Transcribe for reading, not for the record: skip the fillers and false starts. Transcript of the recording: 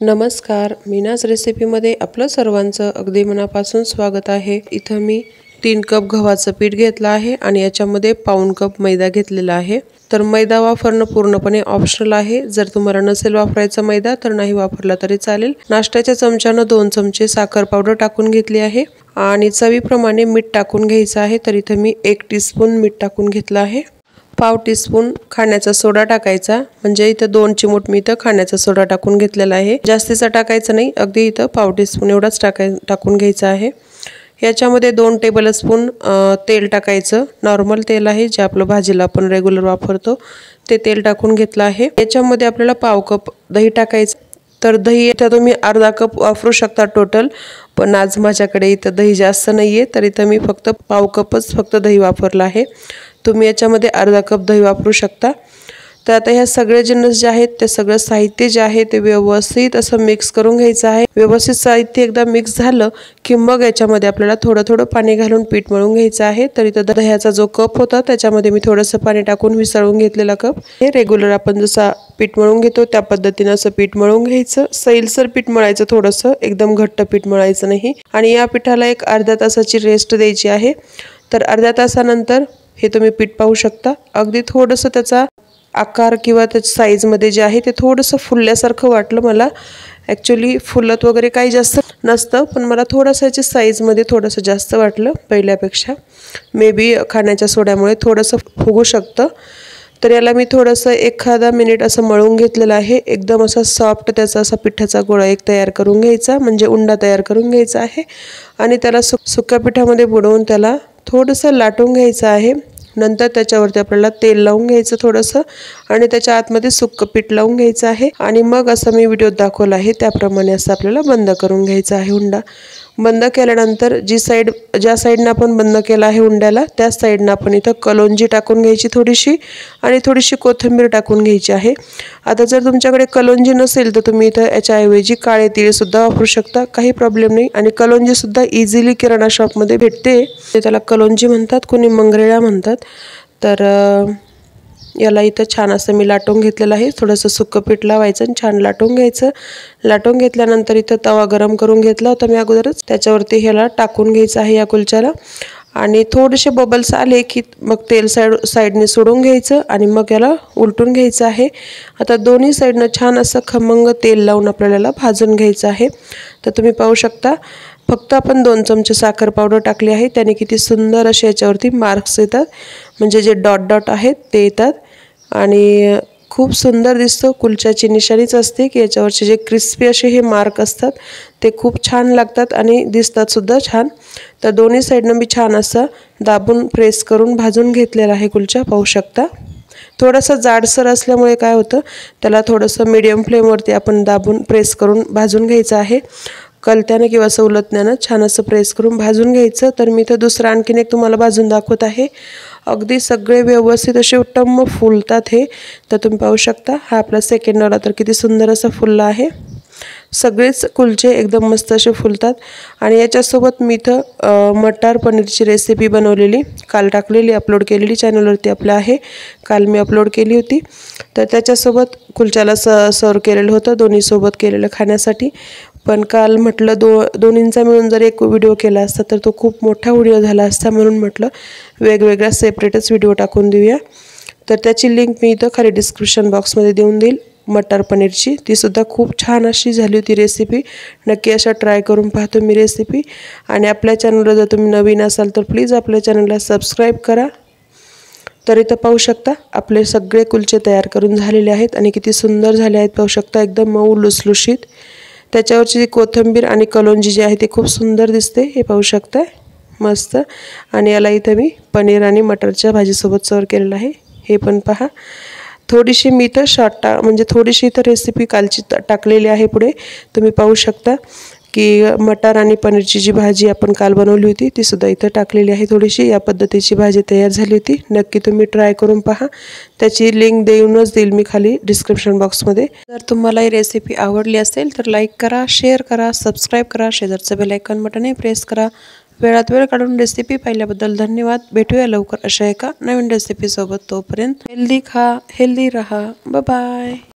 नमस्कार, मीनाज रेसिपीमध्ये आपलं सर्वांचं अगदी मनापासून स्वागत आहे। इथं मी 3 कप गव्हाचं पीठ घेतलं आहे आणि याच्यामध्ये पाऊण कप मैदा घेतलेला आहे। तर मैदा वापरणं पूर्णपणे ऑप्शनल आहे। जर तुम्हाला नसेल वापरायचा मैदा तर नाही वापरला तरी चालेल। नाश्त्याच्या चमच्याने 2 चमचे साखर पावडर टाकून घेतली आहे आणि चवीप्रमाणे मीठ टाकून घ्यायचं आहे। तर इथं मी 1 टीस्पून मीठ टाकून घेतलं आहे। पाव टीस्पून खाण्याचा सोडा टाकायचा, म्हणजे इथं 2 चिमूट मी इथं खाण्याचा सोडा टाकून घेतलेला आहे। जास्तीचा टाकायचा नाही, अगदी इथं पाव टीस्पून एवढाच टाकून घ्यायचा आहे। याच्यामध्ये 2 टेबलस्पून तेल टाकायचं, नॉर्मल तेल आहे जे आपलं भाजीला आपण रेग्युलर वापरतो ते तेल टाकून घेतलं आहे। याच्यामध्ये आपल्याला पाव कप दही टाकायचं। तर दही इथं तुम्ही अर्धा कप वापरू शकता टोटल, पण आज माझ्याकडे इथं दही जास्त नाहीये तर इथं मी फक्त पाव कपच दही वापरलं आहे। तुम्ही याच्यामध्ये अर्धा कप दही वापरू शकता। तर आता ह्या सगळे जिन्नस जे आहेत ते सगळं साहित्य जे आहे ते व्यवस्थित असं मिक्स करून घ्यायचं आहे। व्यवस्थित साहित्य एकदा मिक्स झालं की मग याच्यामध्ये आपल्याला थोडं थोडं पाणी घालून पीठ मळून घ्यायचं आहे। तर इथं दह्याचा जो कप होता त्याच्यामध्ये मी थोडंसं पाणी टाकून विसळून घेतलेला कप। हे रेग्युलर आपण जसा पीठ मळून घेतो त्या पद्धतीने असं पीठ मळून घ्यायचं। सैलसर पीठ मळायचं, थोडंसं एकदम घट्ट पीठ मळायचं नाही। आणि या पिठाला एक अर्ध्या तासाची रेस्ट द्यायची आहे। तर अर्ध्या तासानंतर हे तुम्ही पीठ पाहू शकता, अगदी थोडंसं त्याचा आकार किंवा त्याच्या साईजमध्ये जे आहे ते थोडंसं फुलल्यासारखं वाटलं मला। ॲक्च्युली फुलत वगैरे काही जास्त नसतं, पण मला थोडंसं याच्या साईजमध्ये थोडंसं जास्त वाटलं पहिल्यापेक्षा। मे बी खाण्याच्या सोड्यामुळे थोडंसं फुगू शकतं। तर याला मी थोडंसं एखादा मिनिट असं मळून घेतलेलं आहे। एकदम असा सॉफ्ट त्याचा असा पिठाचा गोळा एक तयार करून घ्यायचा, म्हणजे उंडा तयार करून घ्यायचा आहे। आणि त्याला सुक्या पिठामध्ये बुडवून त्याला थोडंसं लाटून घ्यायचं आहे। नंतर त्याच्यावरती आपल्याला तेल लावून घ्यायचं थोडंसं आणि त्याच्या आतमध्ये सुक्कं पीठ लावून घ्यायचं आहे। आणि मग असं मी व्हिडिओत दाखवलं आहे त्याप्रमाणे असं आपल्याला बंद करून घ्यायचं आहे उंडा। बंद केल्यानंतर ज्या साईडनं आपण बंद केला आहे उंड्याला त्याच साईडनं आपण इथं कलोंजी टाकून घ्यायची थोडीशी, आणि थोडीशी कोथिंबीर टाकून घ्यायची आहे। आता जर तुमच्याकडे कलोंजी नसेल तर तुम्ही इथं याच्याऐवजी काळे तीळ सुद्धा वापरू शकता, काही प्रॉब्लेम नाही। आणि कलोंजी सुद्धा इझिली किराणा शॉपमध्ये भेटते, ते त्याला कलोंजी म्हणतात, कोणी मंगरेळा म्हणतात। तर याला इथं छान असं मी लाटून घेतलेलं आहे। थोडंसं सुक्कं पीठ लावायचं आणि छान लाटून घ्यायचं। लाटून घेतल्यानंतर इथं तवा गरम करून घेतला होता मी अगोदरच, त्याच्यावरती ह्याला टाकून घ्यायचं आहे या कुलच्याला। आणि थोडेसे बबल्स आले की मग तेल साईडने सोडून घ्यायचं आणि मग याला उलटून घ्यायचं आहे। आता दोन्ही साईडनं छान असं खमंग तेल लावून आपल्याला भाजून घ्यायचं आहे। तर तुम्ही पाहू शकता, फक्त आपण 2 चमचे साखर पावडर टाकली आहे, त्याने किती सुंदर असे याच्यावरती मार्क्स येतात, म्हणजे जे डॉट डॉट आहेत ते येतात। आणि खूप सुंदर दिसतो, कुलच्याची निशाणीच असते की याच्यावरचे जे क्रिस्पी असे हे मार्क असतात ते खूप छान लागतात आणि दिसतात सुद्धा छान। तर दोन्ही साईडनं मी छान असं दाबून प्रेस करून भाजून घेतलेला आहे कुलचा, पाहू शकता। थोडंसं जाडसर असल्यामुळे काय होतं, त्याला थोडंसं मीडियम फ्लेमवरती आपण दाबून प्रेस करून भाजून घ्यायचं आहे। कलत्याने किंवा सवलतण्यानं छान असं प्रेस करून भाजून घ्यायचं। तर मी तर दुसरं आणखीन एक तुम्हाला भाजून दाखवत आहे। अगदी सगळे व्यवस्थित असे टम्म फुलतात हे। तर तुम्ही पाहू शकता, हा आपला सेकंड वाला तर किती सुंदर असं फुलला आहे। सगळेच कुलचे एकदम मस्त असे फुलतात। आणि याच्यासोबत मी इथं मटार पनीरची रेसिपी बनवलेली काल टाकलेली, अपलोड केलेली चॅनलवरती आपल्या आहे, काल मी अपलोड केली होती। तर त्याच्यासोबत कुलच्याला सर्व केलेलं होतं, दोन्हीसोबत केलेलं खाण्यासाठी। पण काल म्हटलं दोन्हींचा मिळून जर एक व्हिडिओ केला असता तर तो खूप मोठा व्हिडिओ झाला असता, म्हणून म्हटलं वेगवेगळ्या सेपरेटच व्हिडिओ टाकून देऊया। तर त्याची लिंक मी इथं खाली डिस्क्रिप्शन बॉक्समध्ये देऊन देईल, मटार पनीरची। ती सुद्धा खूप छान अशी झाली होती रेसिपी, नक्की अशा ट्राय करून पाहतो मी रेसिपी। आणि आपल्या चॅनलला जर तुम्ही नवीन असाल तर प्लीज आपल्या चॅनलला सबस्क्राईब करा। तर इथं पाहू शकता आपले सगळे कुलचे तयार करून झालेले आहेत आणि किती सुंदर झाले आहेत, पाहू शकता, एकदम मऊ लुसलुशीत। त्याच्यावरची जी कोथिंबीर आणि कलोंजी जी आहे ती खूप सुंदर दिसते, हे पाहू शकता, मस्त। आणि याला इथं मी पनीर आणि मटरच्या भाजीसोबत सर्व केलेलं आहे, हे पण पहा। थोडीशी मी इथं म्हणजे थोडीशी इथं रेसिपी कालची टाकलेली आहे पुढे, तुम्ही पाहू शकता की मटार आणि पनीरची जी भाजी आपण काल बनवली होती ती सुद्धा इथं टाकलेली आहे थोडीशी। या पद्धतीची भाजी तयार झाली होती, नक्की तुम्ही ट्राय करून पहा। त्याची लिंक देईल मी खाली डिस्क्रिप्शन बॉक्समध्ये। जर तुम्हाला ही रेसिपी आवडली असेल तर लाईक करा, शेअर करा, सबस्क्राईब करा, शेजारचं बेल आयकॉन बटनही प्रेस करा। वेळात वेळ काढून रेसिपी पाहिल्याबद्दल धन्यवाद। भेटूया लवकर अशा एका नवीन रेसिपीसोबत, तोपर्यंत हेल्दी खा, हेल्दी रहा, बाय बाय।